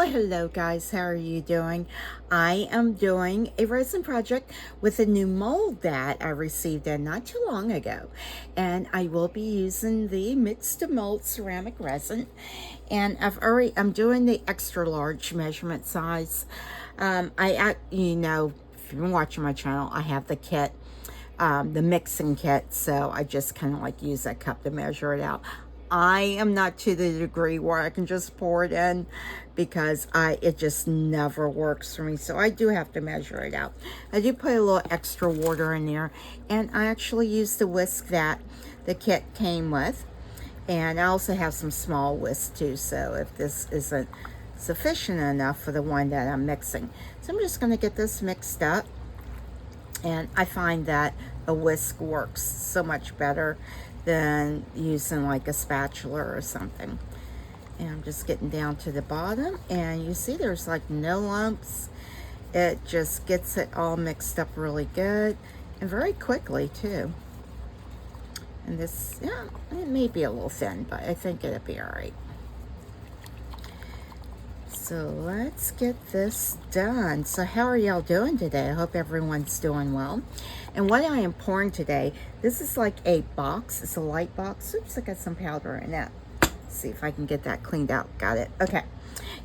Hello guys, how are you doing? I am doing a resin project with a new mold that I received in not too long ago, and I will be using the mixed mold ceramic resin. And I'm doing the extra large measurement size. If you've been watching my channel, I have the kit, the mixing kit, so I just kind of like use that cup to measure it out. I am not to the degree where I can just pour it in, because it just never works for me. So I do have to measure it out. I do put a little extra water in there, and I actually use the whisk that the kit came with. And I also have some small whisks too, so if this isn't sufficient enough for the one that I'm mixing. So I'm just gonna get this mixed up. And I find that a whisk works so much better than using like a spatula or something. And I'm just getting down to the bottom, and you see there's like no lumps. It just gets it all mixed up really good and very quickly too. And this, yeah, it may be a little thin, but I think it'll be all right. So let's get this done. So how are y'all doing today? I hope everyone's doing well. And what I am pouring today, this is like a box. It's a light box. Oops, I got some powder in it. Let's see if I can get that cleaned out. Got it. Okay.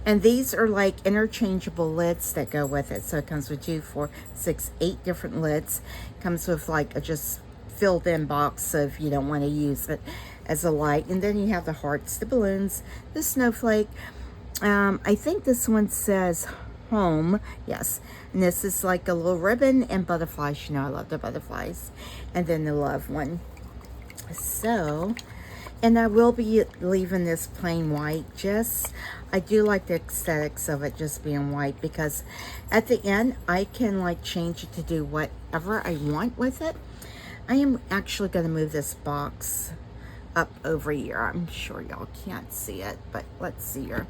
And these are like interchangeable lids that go with it. So it comes with 2, 4, 6, 8 different lids. It comes with like a just filled in box, so if you don't want to use it as a light. And then you have the hearts, the balloons, the snowflake. I think this one says home. Yes. And this is like a little ribbon and butterflies. You know, I love the butterflies. And then the love one. So, and I will be leaving this plain white. I do like the aesthetics of it just being white, because at the end, I can like change it to do whatever I want with it. I am actually going to move this box up over here. I'm sure y'all can't see it, but let's see here.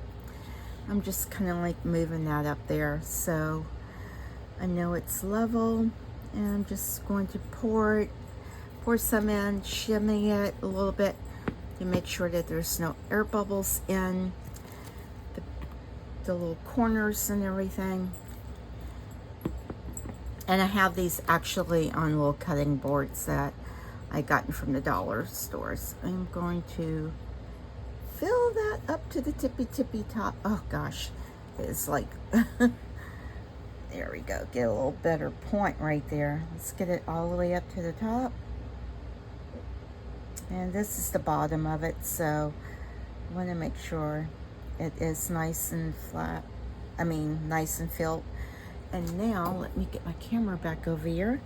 I'm just kind of like moving that up there so I know it's level, and I'm just going to pour some in, shimmy it a little bit to make sure that there's no air bubbles in the little corners and everything. And I have these actually on little cutting boards that I gotten from the dollar stores. I'm going to fill that up to the tippy top. Oh gosh, it's like, there we go. Get a little better point right there. Let's get it all the way up to the top. And this is the bottom of it, so I want to make sure it is nice and flat. I mean, nice and filled. And now, let me get my camera back over here.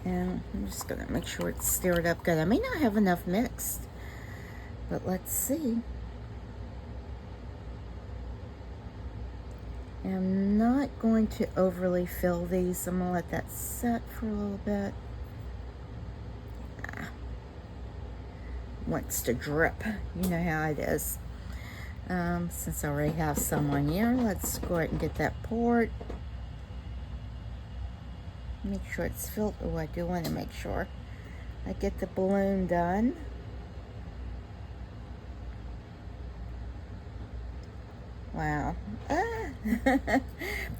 And I'm just going to make sure it's stirred up good. I may not have enough mixed, but let's see. I'm not going to overly fill these. I'm going to let that set for a little bit. Wants to drip. You know how it is. Since I already have some on here, let's go ahead and get that poured. Make sure it's filled. Oh, I do want to make sure I get the balloon done. Wow.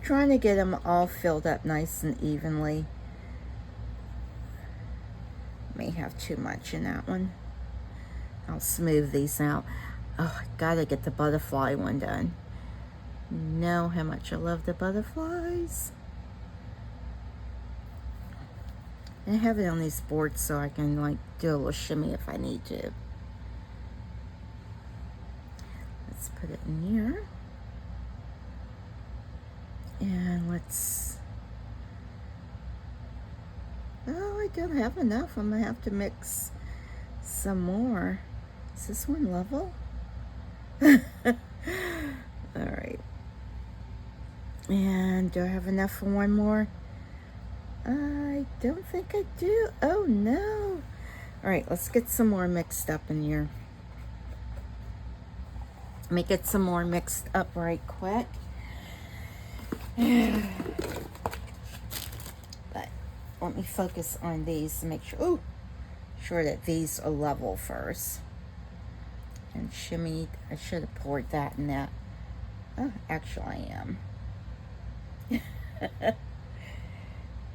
Trying to get them all filled up nice and evenly. May have too much in that one. I'll smooth these out. Oh, I gotta get the butterfly one done. You know how much I love the butterflies. And I have it on these boards so I can like do a little shimmy if I need to. Let's put it in here. And let's, oh, I don't have enough. I'm gonna have to mix some more. Is this one level? All right. And do I have enough for one more? I don't think I do. Oh no. All right, let's get some more mixed up in here. Let me get some more mixed up right quick. But let me focus on these to make sure that these are level first. And shimmy, I should have poured that in that Oh, actually I am. I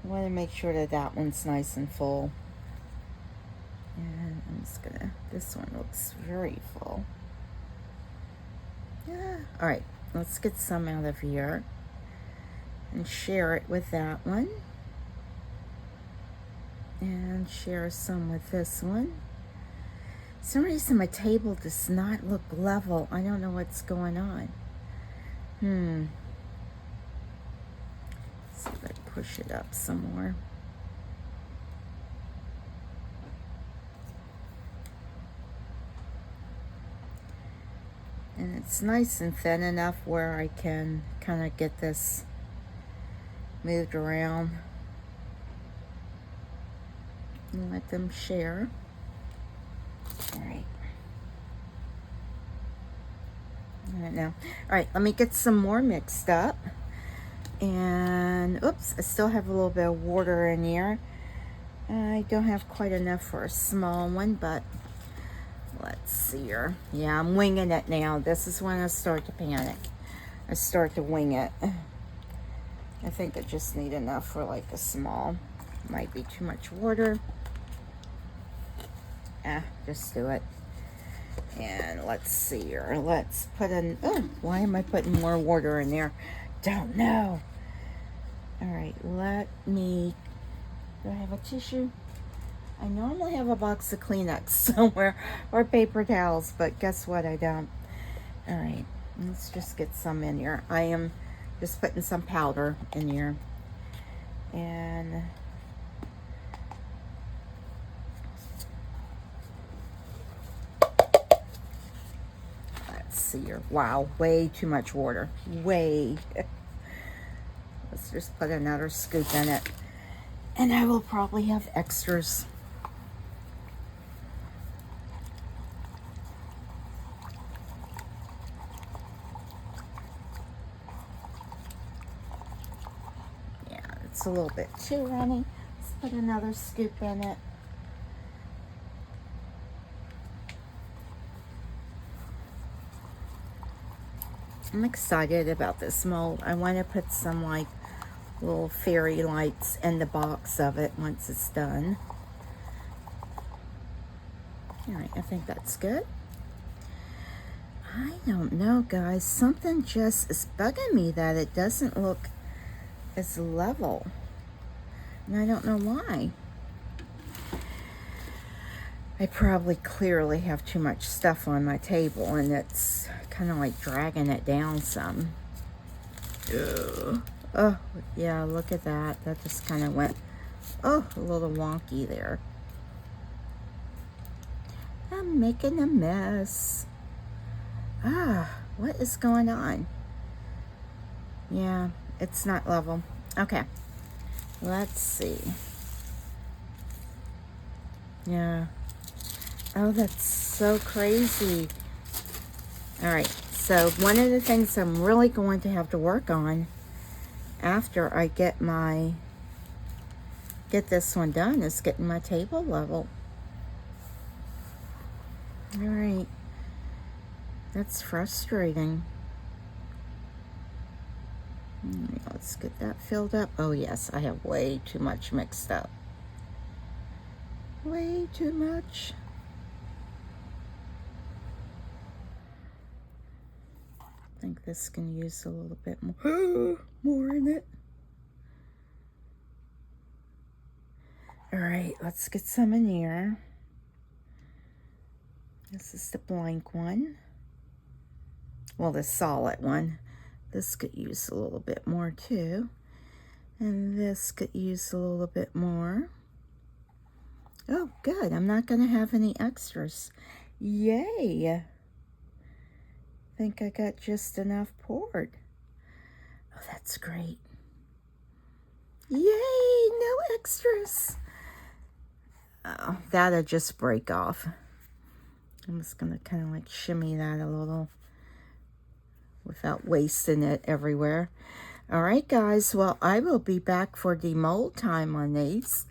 want to make sure that that one's nice and full. And I'm just gonna, this one looks very full. Yeah. All right, let's get some out of here and share it with that one. And share some with this one. For some reason my table does not look level. I don't know what's going on. Let's see if I can push it up some more. And it's nice and thin enough where I can kind of get this moved around and let them share. All right. I don't know. All right, let me get some more mixed up. And oops, I still have a little bit of water in here. I don't have quite enough for a small one, but let's see here. Yeah, I'm winging it now. This is when I start to panic. I start to wing it. I think I just need enough for like a small. Might be too much water. Just do it. And let's see here. Let's put in, oh, why am I putting more water in there? Don't know. All right, let me, do I have a tissue? I normally have a box of Kleenex somewhere or paper towels, but guess what? I don't. All right, let's just get some in here. I am just putting some powder in here. And let's see here. Wow, way too much water. Way. Let's just put another scoop in it. And I will probably have extras. Yeah, it's a little bit too runny. Let's put another scoop in it. I'm excited about this mold. I want to put some like little fairy lights in the box of it once it's done. All right, I think that's good. I don't know, guys. Something just is bugging me that it doesn't look as level. And I don't know why. I probably clearly have too much stuff on my table and it's kind of like dragging it down some. Ugh. Oh, yeah, look at that. That just kind of went, oh, a little wonky there. I'm making a mess. What is going on? Yeah, it's not level. Okay, let's see. Yeah. Oh, that's so crazy. All right, so one of the things I'm really going to have to work on after I get this one done is getting my table level. All right, that's frustrating. Let's get that filled up. Oh yes, I have way too much mixed up. Way too much. I think this can use a little bit more in it. All right, let's get some in here. This is the blank one. Well, the solid one. This could use a little bit more too. And this could use a little bit more. Oh, good. I'm not going to have any extras. Yay. I think I got just enough poured. Oh, that's great. Yay, no extras. Oh, that'll just break off. I'm just going to kind of like shimmy that a little without wasting it everywhere. All right, guys. Well, I will be back for the mold time on these.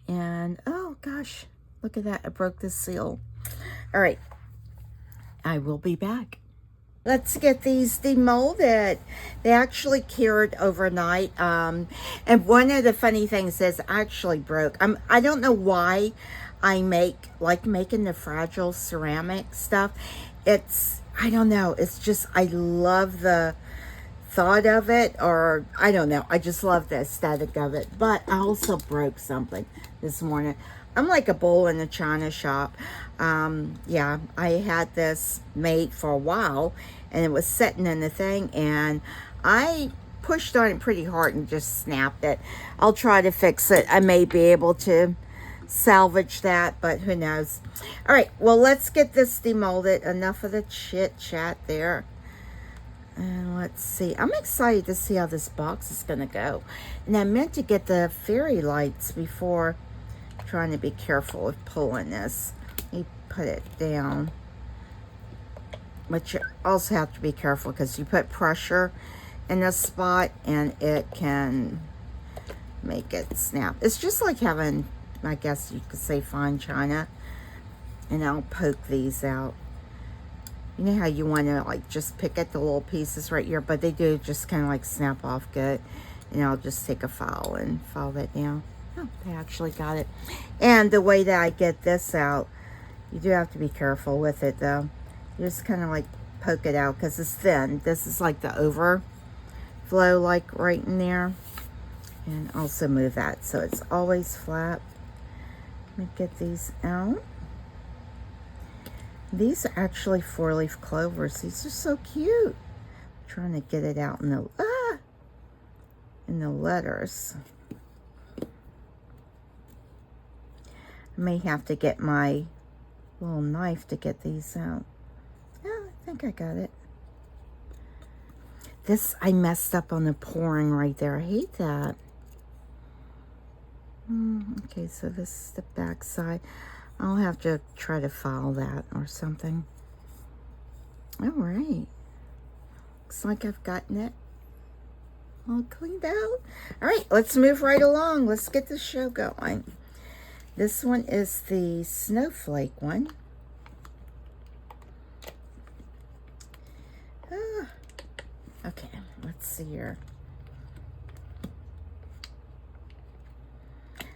And, oh, gosh, look at that. I broke the seal. All right. I will be back. Let's get these demolded. They actually cured overnight. And one of the funny things is I actually broke. I don't know why I like making the fragile ceramic stuff. I don't know. It's just, I love the thought of it, or I don't know. I just love the aesthetic of it. But I also broke something this morning. I'm like a bull in a china shop. Yeah, I had this made for a while, and it was sitting in the thing, and I pushed on it pretty hard and just snapped it. I'll try to fix it. I may be able to salvage that, but who knows. All right, well, let's get this demolded. Enough of the chit chat there. And let's see. I'm excited to see how this box is going to go. And I meant to get the fairy lights before. Trying to be careful with pulling this. Let me put it down. But you also have to be careful because you put pressure in a spot and it can make it snap. It's just like having, I guess you could say, fine china. And I'll poke these out. You know how you want to like just pick at the little pieces right here, but they do just kind of like snap off good. And I'll just take a file and file that down. Oh, I actually got it. And the way that I get this out, you do have to be careful with it though. You just kind of like poke it out because it's thin. This is like the overflow like right in there. And also move that so it's always flat. Let me get these out. These are actually 4-leaf clovers. These are so cute. I'm trying to get it out in the letters. I may have to get my little knife to get these out. Oh, I think I got it. This, I messed up on the pouring right there. I hate that. Okay, so this is the back side. I'll have to try to file that or something. All right. Looks like I've gotten it all cleaned out. All right, let's move right along. Let's get the show going. This one is the snowflake one. Okay, let's see here.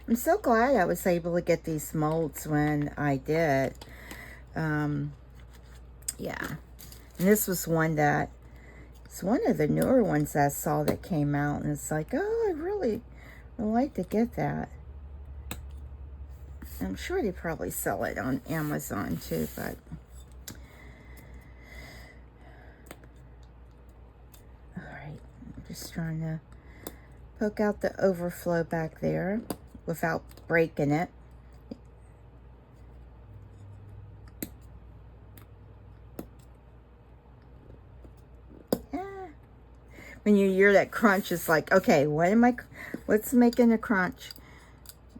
I'm so glad I was able to get these molds when I did. Yeah. And this was one that, it's one of the newer ones I saw that came out. And it's like, oh, I really would like to get that. I'm sure they probably sell it on Amazon too, but. All right. I'm just trying to poke out the overflow back there without breaking it. When you hear that crunch, it's like, okay, what's making a crunch?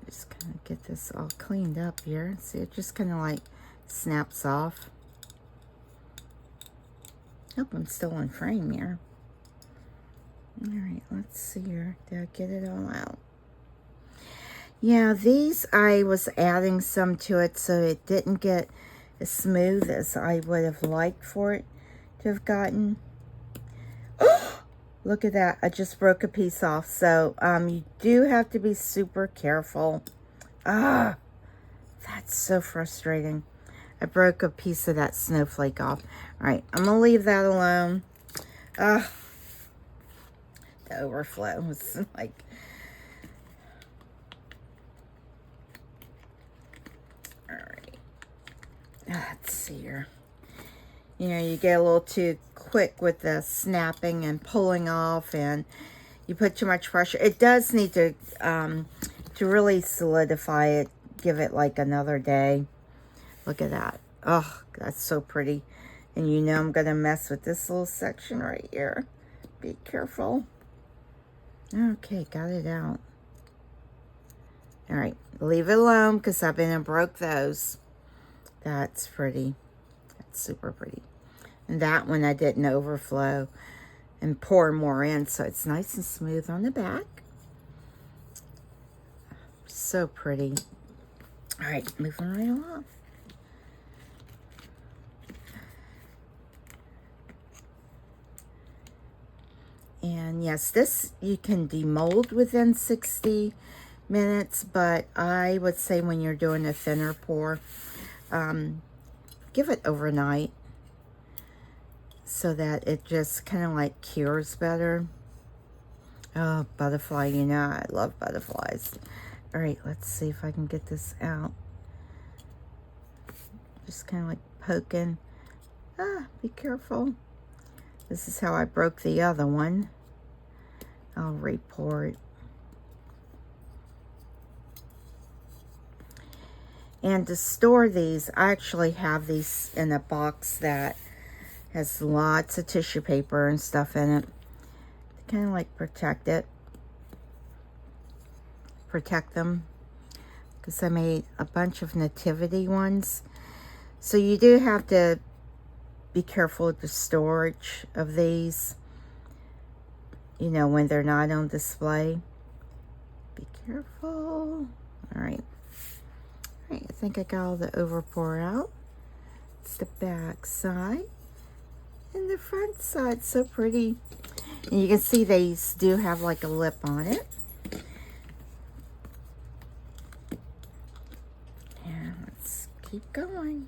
Just kind of get this all cleaned up here. See, it just kind of like snaps off. Hope I'm still in frame here. All right, let's see here. Did I get it all out? Yeah, these, I was adding some to it so it didn't get as smooth as I would have liked for it to have gotten. Look at that. I just broke a piece off. So you do have to be super careful. That's so frustrating. I broke a piece of that snowflake off. All right, I'm going to leave that alone. The overflow was like... All right. Let's see here. You know, you get a little too quick with the snapping and pulling off, and you put too much pressure. It does need to really solidify it. Give it like another day. Look at that. Oh, that's so pretty. And you know I'm going to mess with this little section right here. Be careful. Okay, got it out. All right, leave it alone because I've been and broke those. That's pretty. That's super pretty. And that one I didn't overflow and pour more in, so it's nice and smooth on the back. So pretty. All right, moving right along. And yes, this you can demold within 60 minutes, but I would say when you're doing a thinner pour, give it overnight so that it just kind of like cures better. Oh, butterfly, you know, I love butterflies. All right, let's see if I can get this out. Just kind of like poking. Ah, be careful. This is how I broke the other one. I'll report. And to store these, I actually have these in a box that has lots of tissue paper and stuff in it. To kind of like protect them. Because I made a bunch of nativity ones. So you do have to be careful with the storage of these. You know, when they're not on display. Be careful. All right. All right, I think I got all the overpour out. It's the back side. And the front side, so pretty. And you can see these do have like a lip on it. And let's keep going.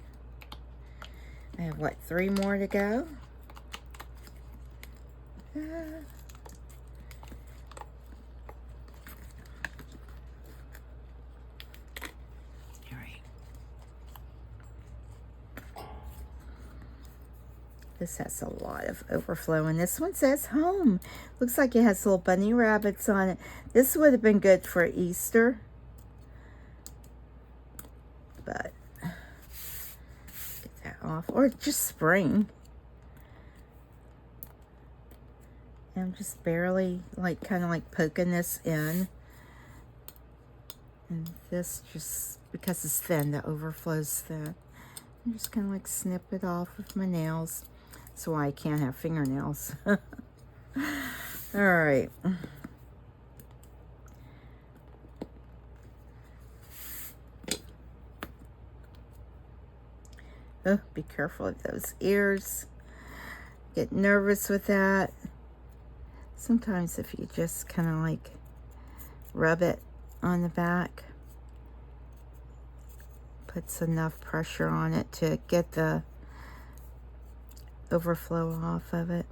I have, what, 3 more to go? All right. This has a lot of overflow, and this one says home. Looks like it has little bunny rabbits on it. This would have been good for Easter, but get that off, or just spring. And I'm just barely, like, kind of like poking this in, and this just, because it's thin, the overflow's thin, I'm just gonna like snip it off with my nails. That's why I can't have fingernails. All right. Oh, be careful of those ears. Get nervous with that. Sometimes if you just kind of like rub it on the back, puts enough pressure on it to get the overflow off of it.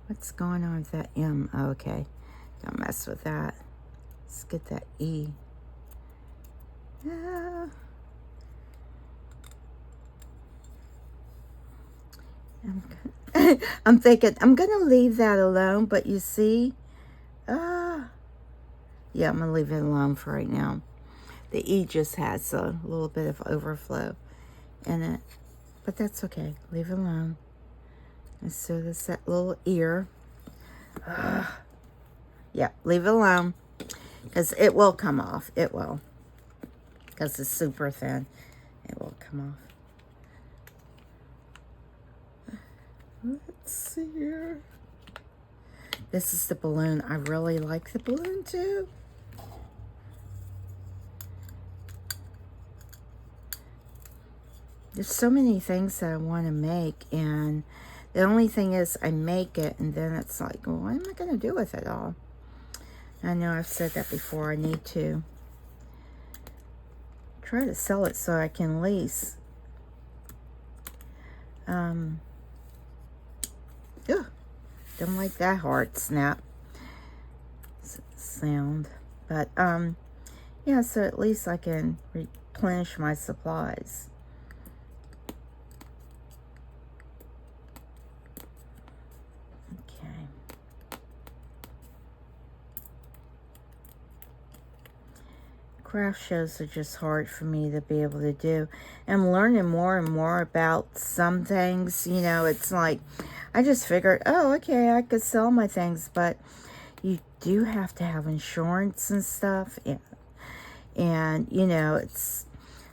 What's going on with that M? Oh, okay, don't mess with that. Let's get that E. Yeah. I'm thinking I'm gonna leave that alone, but you see, yeah, I'm gonna leave it alone for right now. The E just has a little bit of overflow in it, but that's okay. Leave it alone. And so there's that little ear. Yeah, leave it alone, because it will come off. It will, because it's super thin. It will come off. Let's see here. This is the balloon. I really like the balloon too. There's so many things that I want to make, and the only thing is I make it and then it's like, well, what am I going to do with it all? I know I've said that before. I need to try to sell it so I can lease. Don't like that hard snap sound. But, yeah, so at least I can replenish my supplies. Okay. Craft shows are just hard for me to be able to do. I'm learning more and more about some things. You know, it's like, I just figured, oh, okay, I could sell my things, but you do have to have insurance and stuff. And you know, it's,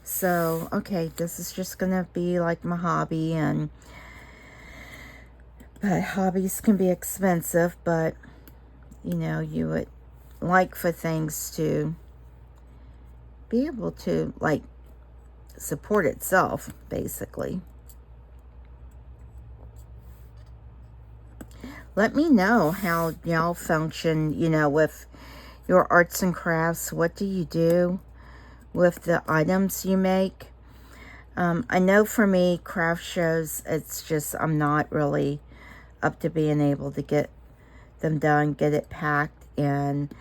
so, okay, this is just going to be like my hobby. But hobbies can be expensive, but, you know, you would like for things to be able to, like, support itself, basically. let me know how y'all function, you know, with your arts and crafts. What do you do with the items you make? I know for me, craft shows, it's just, I'm not really up to being able to get them done, get it packed, and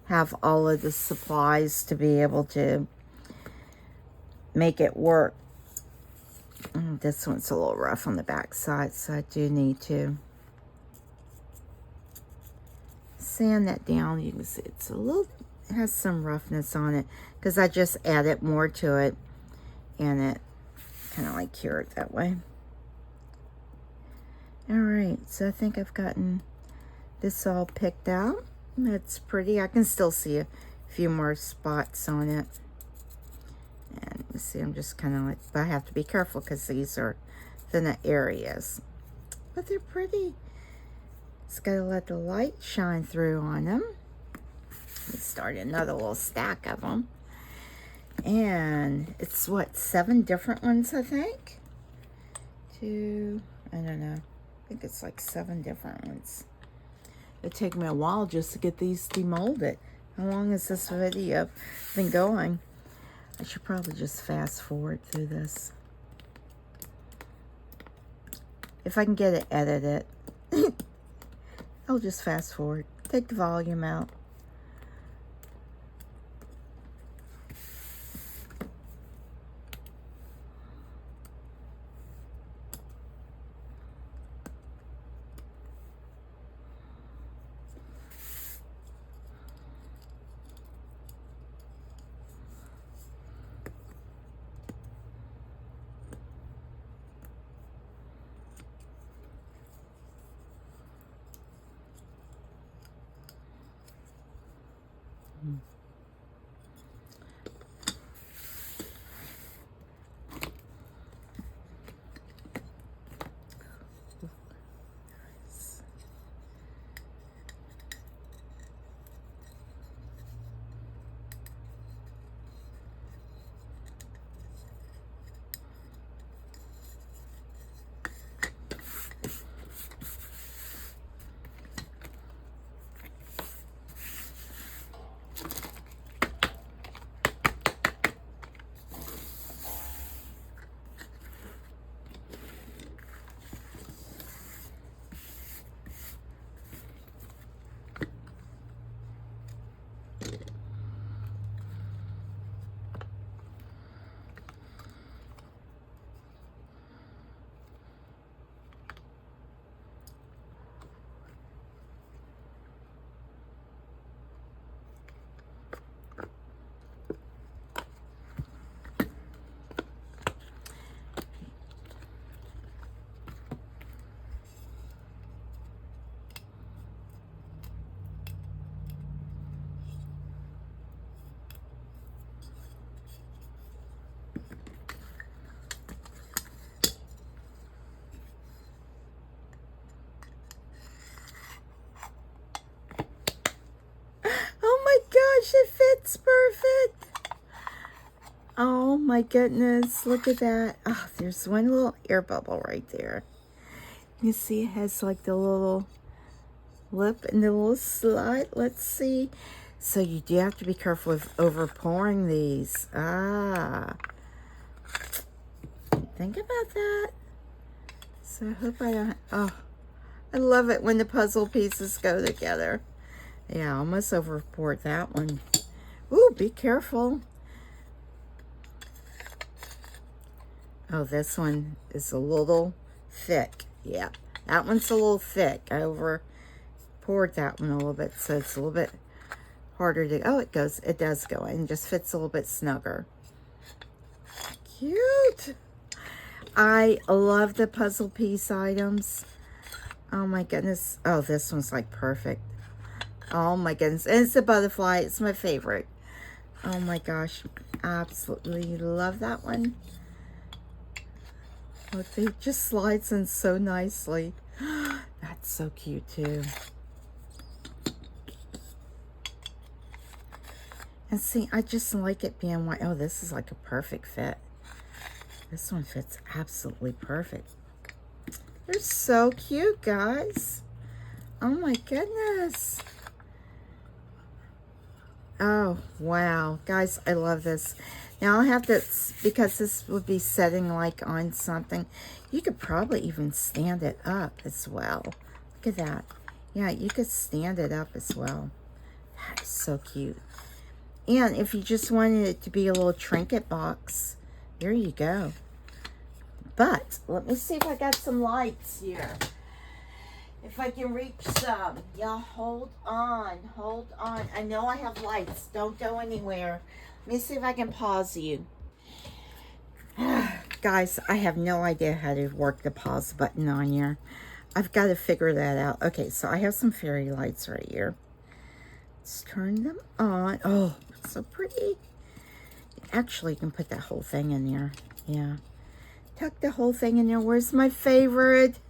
have all of the supplies to be able to make it work. This one's a little rough on the back side, so I do need to sand that down. You can see it's a little, it has some roughness on it because I just added more to it, and it kind of like cured that way. All right, so I think I've gotten this all picked out. It's pretty. I can still see a few more spots on it. And you see, I'm just kind of like, but I have to be careful because these are thinner areas. But they're pretty. Just gotta let the light shine through on them. Let's start another little stack of them. And it's what, 7 different ones, I think? I don't know. I think it's like 7 different ones. It'll take me a while just to get these demolded. How long has this video been going? I should probably just fast forward through this. If I can get it edited, I'll just fast forward. Take the volume out. It fits perfect. Oh my goodness, look at that. Oh, there's one little air bubble right there. You see it has like the little lip and the little slide. Let's see. So you do have to be careful with over pouring these. Think about that. So I hope I don't, oh, I love it when the puzzle pieces go together. Yeah, I almost over poured that one. Ooh, be careful. Oh, this one is a little thick. Yeah, that one's a little thick. I over poured that one a little bit, so it's a little bit harder to, oh, it does go in, just fits a little bit snugger. Cute. I love the puzzle piece items. Oh my goodness. Oh, this one's like perfect. Oh my goodness. And it's a butterfly. It's my favorite. Oh my gosh. Absolutely love that one. Look, it just slides in so nicely. That's so cute too. And see, I just like it being white. Oh, this is like a perfect fit. This one fits absolutely perfect. They're so cute, guys. Oh my goodness. Oh, wow. Guys, I love this. Now I'll have to, because this would be setting like on something, you could probably even stand it up as well. Look at that. Yeah, you could stand it up as well. That is so cute. And if you just wanted it to be a little trinket box, there you go. But let me see if I got some lights here. If I can reach some. Y'all hold on. Hold on. I know I have lights. Don't go anywhere. Let me see if I can pause you. Guys, I have no idea how to work the pause button on here. I've got to figure that out. Okay, so I have some fairy lights right here. Let's turn them on. Oh, so pretty. Actually, you can put that whole thing in there. Yeah. Tuck the whole thing in there. Where's my favorite?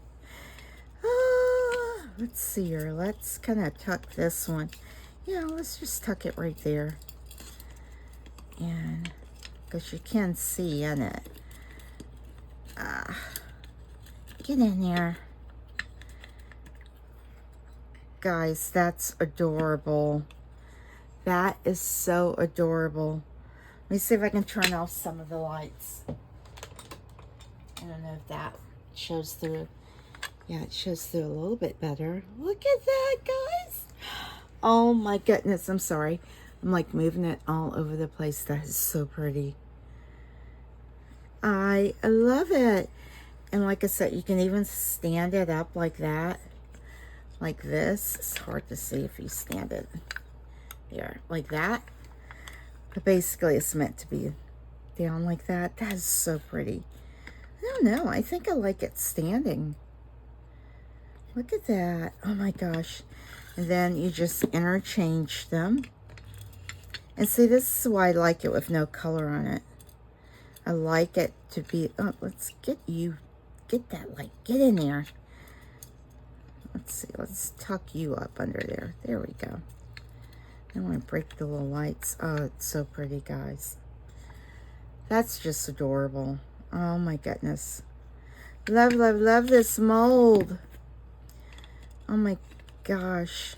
Let's see here. Let's kind of tuck this one. Yeah, let's just tuck it right there. And because you can see in it. Get in there. Guys, that's adorable. That is so adorable. Let me see if I can turn off some of the lights. I don't know if that shows through. Yeah, it shows through a little bit better. Look at that, guys. Oh my goodness. I'm sorry. I'm like moving it all over the place. That is so pretty. I love it. And like I said, you can even stand it up like that. Like this. It's hard to see if you stand it here. Like that. But basically, it's meant to be down like that. That is so pretty. I don't know. I think I like it standing. Look at that. Oh my gosh. And then you just interchange them. And see, this is why I like it with no color on it. I like it to be, oh, let's get you, get that light, get in there. Let's see, let's tuck you up under there. There we go. I don't want to break the little lights. Oh, it's so pretty, guys. That's just adorable. Oh my goodness. Love, love, love this mold. Oh my gosh.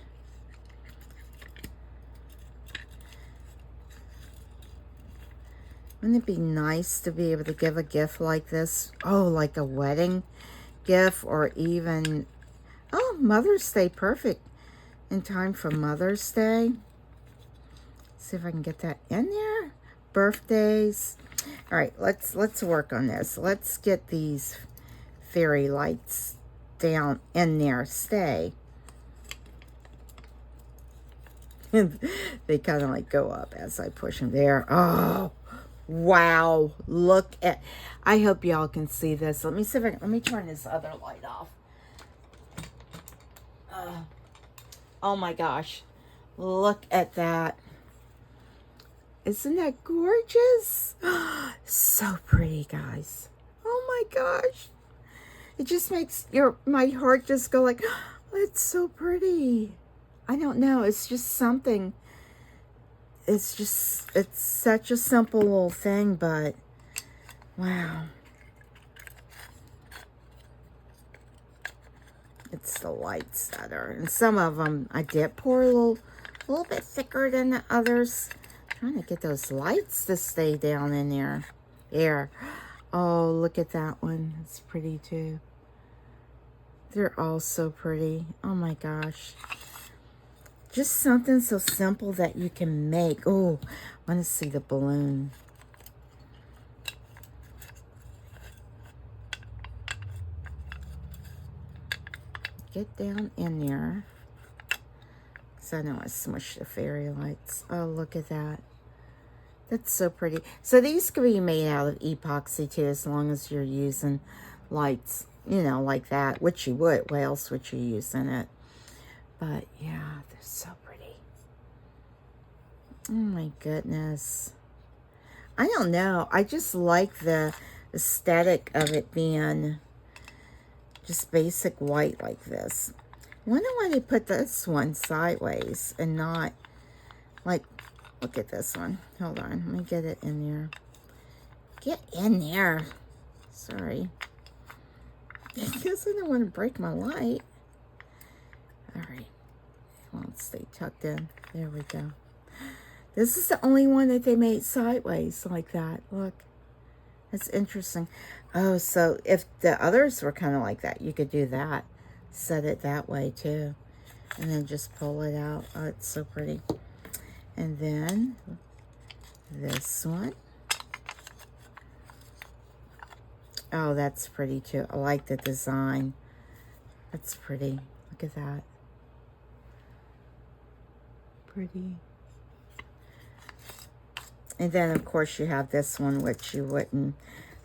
Wouldn't it be nice to be able to give a gift like this? Oh, like a wedding gift, or even, oh, Mother's Day, perfect. In time for Mother's Day. See if I can get that in there. Birthdays. All right, let's work on this. Let's get these fairy lights down in there. Stay. They kind of like go up as I push them there. Oh, wow. Look at, I hope y'all can see this. Let me see if I can, let me turn this other light off. Oh my gosh. Look at that. Isn't that gorgeous? So pretty, guys. Oh my gosh. It just makes my heart just go like, oh, it's so pretty. I don't know. It's just something. It's just, it's such a simple little thing, but wow. It's the lights that are, and some of them I did pour a little bit thicker than the others. I'm trying to get those lights to stay down in there. There. Oh, look at that one. It's pretty too. They're all so pretty. Oh my gosh. Just something so simple that you can make. Oh, I want to see the balloon. Get down in there. Because I don't want to smush the fairy lights. Oh, look at that. That's so pretty. So these can be made out of epoxy too, as long as you're using lights, you know, like that. Which you would. What else would you use in it? But yeah, they're so pretty. Oh my goodness. I don't know. I just like the aesthetic of it being just basic white like this. I wonder why they put this one sideways and not like, look at this one. Hold on. Let me get it in there. Get in there. Sorry. I guess I don't want to break my light. All right. Won't stay tucked in. There we go. This is the only one that they made sideways like that. Look. That's interesting. Oh, so if the others were kind of like that, you could do that. Set it that way too. And then just pull it out. Oh, it's so pretty. And then this one. Oh, that's pretty too. I like the design. That's pretty. Look at that. Pretty. And then, of course, you have this one, which you wouldn't,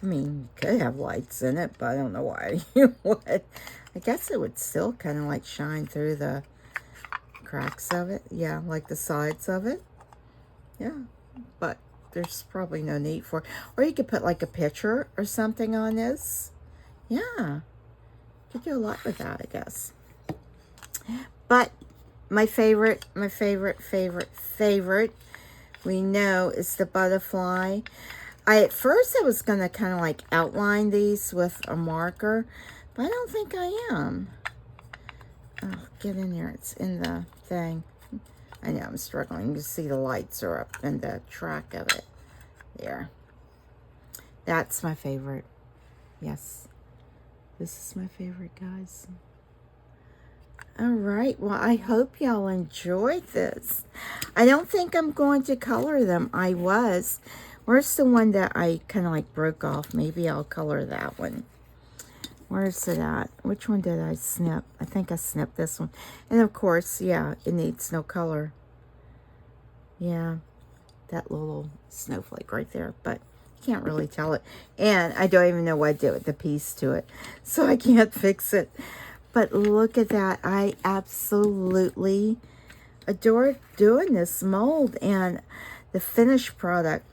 I mean, you could have lights in it, but I don't know why you would. I guess it would still kind of like shine through the cracks of it. Yeah, like the sides of it. Yeah, but there's probably no need for it. Or you could put like a picture or something on this. Yeah, you could do a lot with that, I guess. But my favorite, we know is the butterfly. At first I was going to kind of like outline these with a marker, but I don't think I am. Oh, get in there. It's in the thing. I know I'm struggling. You can see the lights are up in the track of it. There. That's my favorite. Yes. This is my favorite, guys. All right, well, I hope y'all enjoyed this. I don't think I'm going to color them. I was. Where's the one that I kind of like broke off? Maybe I'll color that one. Where's it at? Which one did I snip? I think I snipped this one. And of course, yeah, it needs no color. Yeah, that little snowflake right there, but you can't really tell it. And I don't even know what I did with the piece to it, so I can't fix it. But look at that. I absolutely adore doing this mold and the finished product.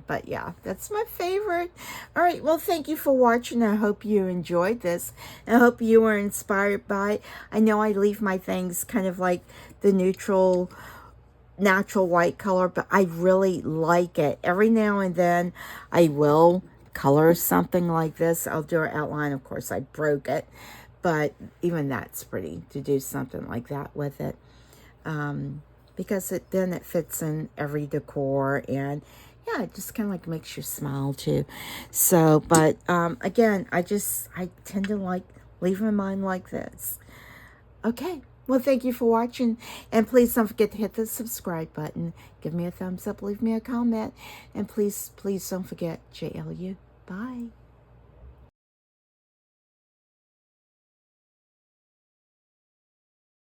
But yeah, that's my favorite. All right, well, thank you for watching. I hope you enjoyed this. I hope you were inspired by it. I know I leave my things kind of like the neutral, natural white color, but I really like it. Every now and then I will color something like this. I'll do an outline. Of course, I broke it. But even that's pretty to do something like that with it. Because then it fits in every decor. And yeah, it just kind of like makes you smile too. So, but again, I tend to like leaving mine like this. Okay. Well, thank you for watching. And please don't forget to hit the subscribe button. Give me a thumbs up. Leave me a comment. And please don't forget JLU. Bye.